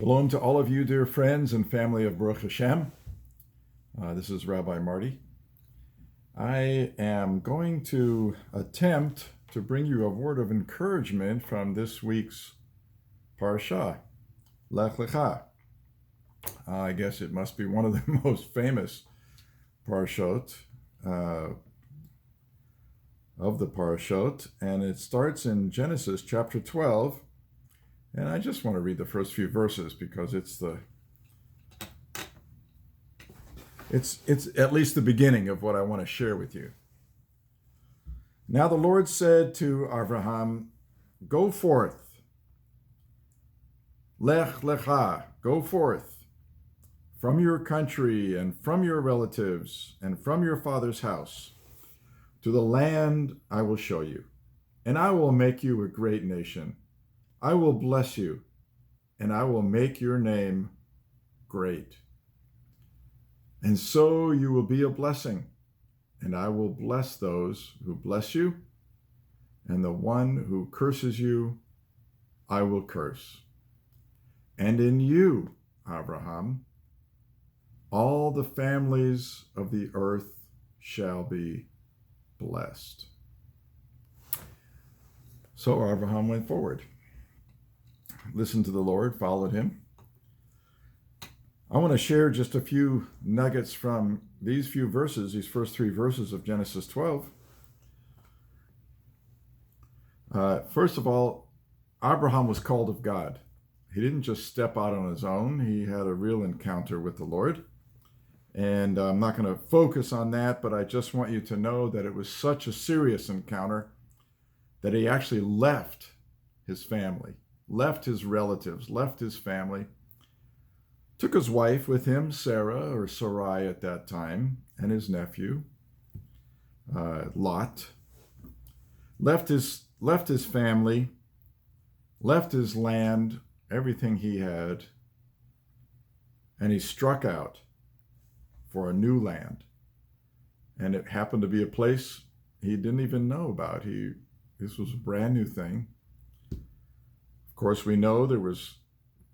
Shalom to all of you, dear friends and family of Baruch HaShem. This is Rabbi Marty. I am going to attempt to bring you a word of encouragement from this week's parasha, Lecha. I guess it must be one of the most famous parashot of the parashot, and it starts in Genesis chapter 12. And I just want to read the first few verses because it's at least the beginning of what I want to share with you. Now the Lord said to Abraham, "Go forth, Lech, Lecha, go forth from your country and from your relatives and from your father's house to the land I will show you, and I will make you a great nation. I will bless you, and I will make your name great. And so you will be a blessing, and I will bless those who bless you, and the one who curses you, I will curse. And in you, Abraham, all the families of the earth shall be blessed." So Abraham went forward, listened to the Lord, followed him. I want to share just a few nuggets from these few verses, these first three verses of Genesis 12. First of all, Abraham was called of God. He didn't just step out on his own. He had a real encounter with the Lord. And I'm not going to focus on that, but I just want you to know that it was such a serious encounter that he actually left his family, left his relatives, left his family, took his wife with him, Sarah, or Sarai at that time, and his nephew, Lot, left his family, left his land, everything he had, and he struck out for a new land. And it happened to be a place he didn't even know about. This was a brand new thing. Of course, we know there was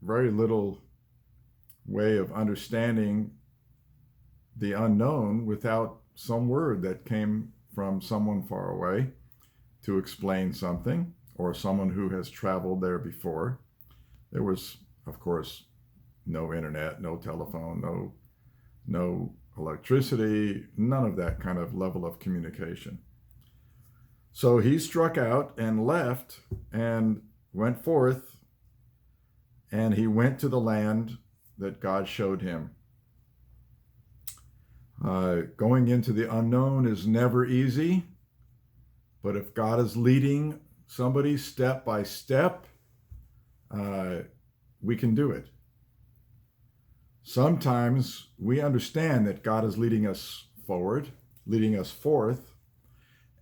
very little way of understanding the unknown without some word that came from someone far away to explain something, or someone who has traveled there before. There was, of course, no internet, no telephone, no electricity, none of that kind of level of communication. So he struck out and left and went forth, and he went to the land that God showed him. Going into the unknown is never easy, but if God is leading somebody step by step, we can do it. Sometimes we understand that God is leading us forward, leading us forth,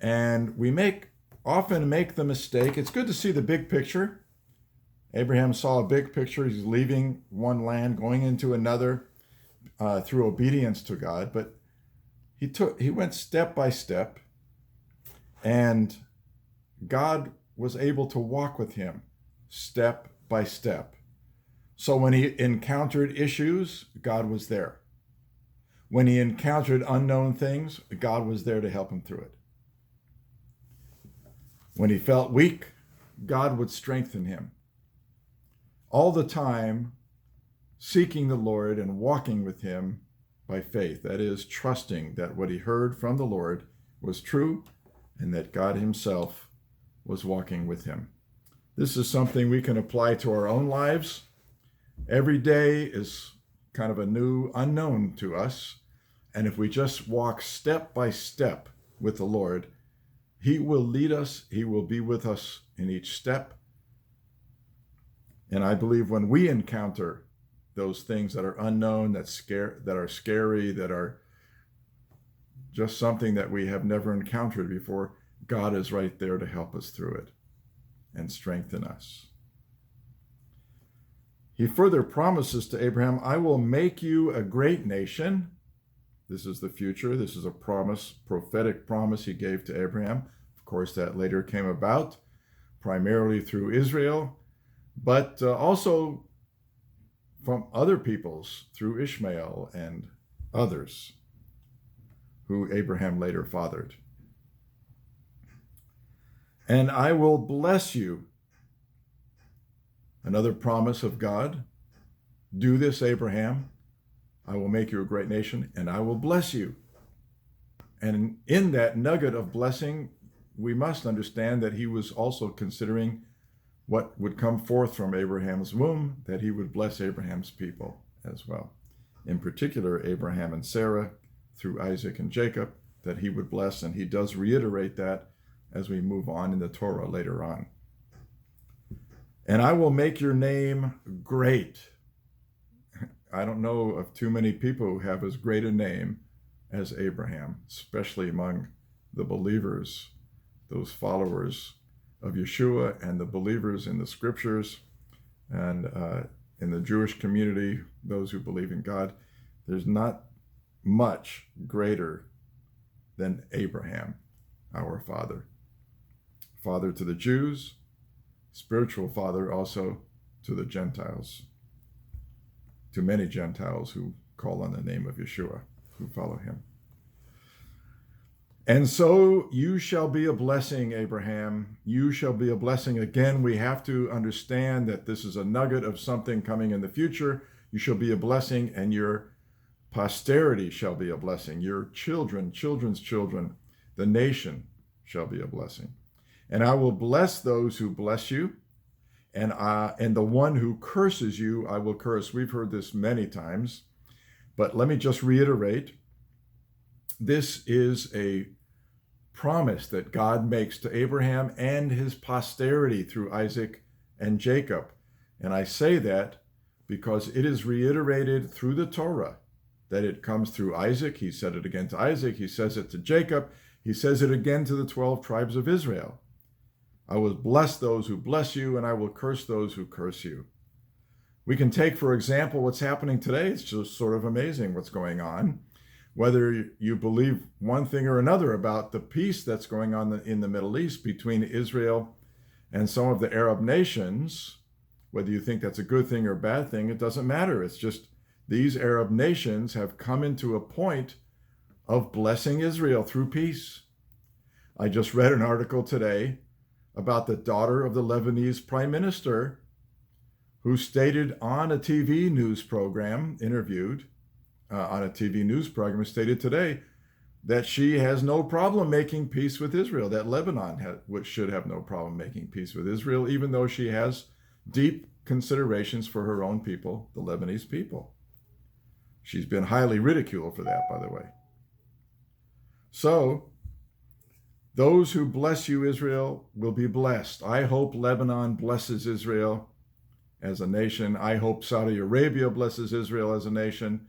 and we often make the mistake. It's good to see the big picture. Abraham saw a big picture. He's leaving one land, going into another through obedience to God. But he went step by step, and God was able to walk with him step by step. So when he encountered issues, God was there. When he encountered unknown things, God was there to help him through it. When he felt weak, God would strengthen him. All the time, seeking the Lord and walking with him by faith. That is, trusting that what he heard from the Lord was true and that God himself was walking with him. This is something we can apply to our own lives. Every day is kind of a new unknown to us. And if we just walk step by step with the Lord, he will lead us. He will be with us in each step. And I believe when we encounter those things that are unknown, that are scary, that are just something that we have never encountered before, God is right there to help us through it and strengthen us. He further promises to Abraham, "I will make you a great nation." This is the future. This is a promise, prophetic promise he gave to Abraham. Of course, that later came about primarily through Israel, but also from other peoples through Ishmael and others who Abraham later fathered. And I will bless you. Another promise of God. Do this, Abraham. I will make you a great nation, and I will bless you. And in that nugget of blessing, we must understand that he was also considering what would come forth from Abraham's womb, that he would bless Abraham's people as well. In particular, Abraham and Sarah, through Isaac and Jacob, that he would bless, and he does reiterate that as we move on in the Torah later on. And I will make your name great. I don't know of too many people who have as great a name as Abraham, especially among the believers, those followers of Yeshua and the believers in the scriptures and in the Jewish community, those who believe in God. There's not much greater than Abraham, our father. Father to the Jews, spiritual father also to the Gentiles, to many Gentiles who call on the name of Yeshua, who follow him. And so you shall be a blessing, Abraham. You shall be a blessing. Again, we have to understand that this is a nugget of something coming in the future. You shall be a blessing, and your posterity shall be a blessing. Your children, children's children, the nation shall be a blessing. And I will bless those who bless you, and the one who curses you, I will curse. We've heard this many times, but let me just reiterate. This is a promise that God makes to Abraham and his posterity through Isaac and Jacob. And I say that because it is reiterated through the Torah that it comes through Isaac. He said it again to Isaac. He says it to Jacob. He says it again to the 12 tribes of Israel. I will bless those who bless you, and I will curse those who curse you. We can take, for example, what's happening today. It's just sort of amazing what's going on. Whether you believe one thing or another about the peace that's going on in the Middle East between Israel and some of the Arab nations, whether you think that's a good thing or a bad thing, it doesn't matter. It's just these Arab nations have come into a point of blessing Israel through peace. I just read an article today about the daughter of the Lebanese prime minister who stated on a TV news program, interviewed on a TV news program, stated today that she has no problem making peace with Israel, that Lebanon should have no problem making peace with Israel, even though she has deep considerations for her own people, the Lebanese people. She's been highly ridiculed for that, by the way. So, those who bless you, Israel, will be blessed. I hope Lebanon blesses Israel as a nation. I hope Saudi Arabia blesses Israel as a nation.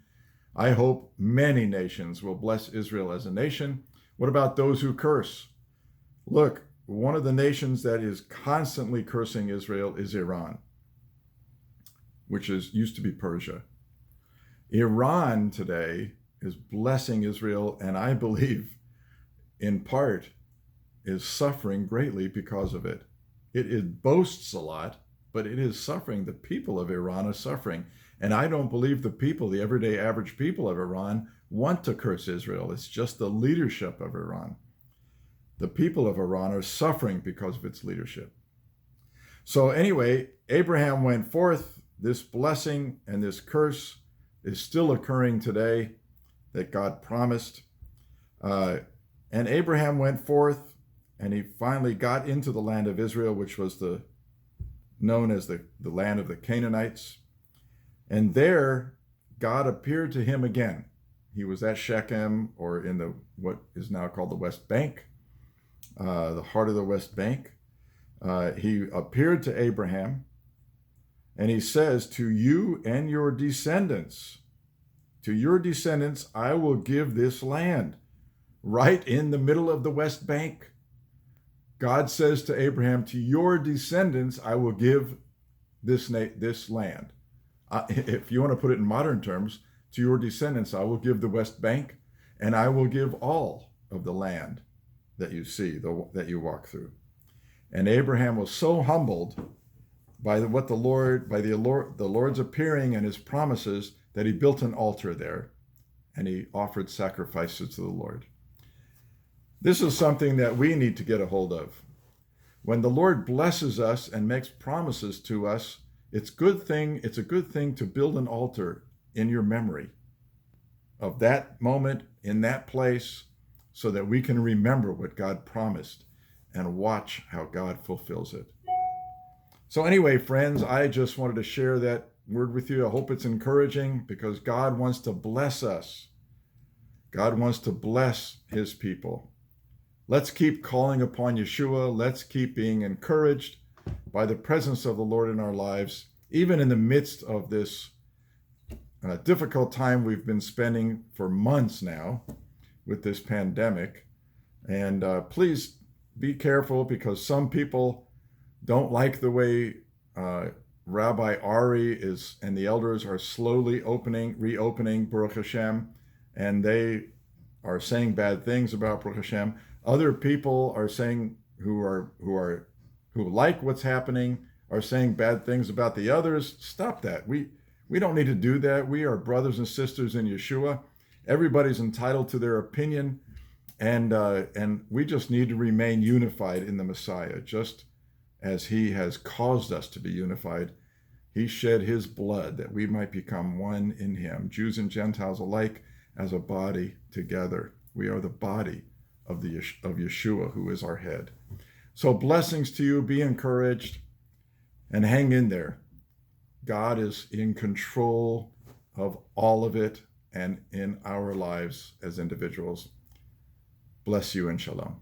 I hope many nations will bless Israel as a nation. What about those who curse? Look, one of the nations that is constantly cursing Israel is Iran, which used to be Persia. Iran today is blessing Israel, and I believe in part is suffering greatly because of it. It boasts a lot, but it is suffering. The people of Iran are suffering. And I don't believe the people, the everyday average people of Iran, want to curse Israel. It's just the leadership of Iran. The people of Iran are suffering because of its leadership. So anyway, Abraham went forth. This blessing and this curse is still occurring today that God promised. And Abraham went forth, and he finally got into the land of Israel, which was known as the land of the Canaanites. And there, God appeared to him again. He was at Shechem, or in what is now called the West Bank, the heart of the West Bank. He appeared to Abraham, and he says, to you and your descendants, I will give this land. Right in the middle of the West Bank, God says to Abraham, to your descendants, I will give this land. If you want to put it in modern terms, to your descendants, I will give the West Bank, and I will give all of the land that you see, that you walk through. And Abraham was so humbled by the Lord's appearing and his promises, that he built an altar there and he offered sacrifices to the Lord. This is something that we need to get a hold of. When the Lord blesses us and makes promises to us, it's a good thing to build an altar in your memory of that moment in that place so that we can remember what God promised and watch how God fulfills it. So anyway, friends, I just wanted to share that word with you. I hope it's encouraging because God wants to bless us. God wants to bless his people. Let's keep calling upon Yeshua. Let's keep being encouraged by the presence of the Lord in our lives, even in the midst of this difficult time we've been spending for months now with this pandemic. And please be careful, because some people don't like the way Rabbi Ari and the elders are slowly reopening Baruch HaShem, and they are saying bad things about Baruch HaShem. Other people are saying who like what's happening are saying bad things about the others. Stop that. We don't need to do that. We are brothers and sisters in Yeshua. Everybody's entitled to their opinion, and we just need to remain unified in the Messiah, just as he has caused us to be unified. He shed his blood that we might become one in him, Jews and Gentiles alike, as a body together. We are the body of Yeshua, who is our head. So blessings to you. Be encouraged and hang in there. God is in control of all of it and in our lives as individuals. Bless you and shalom.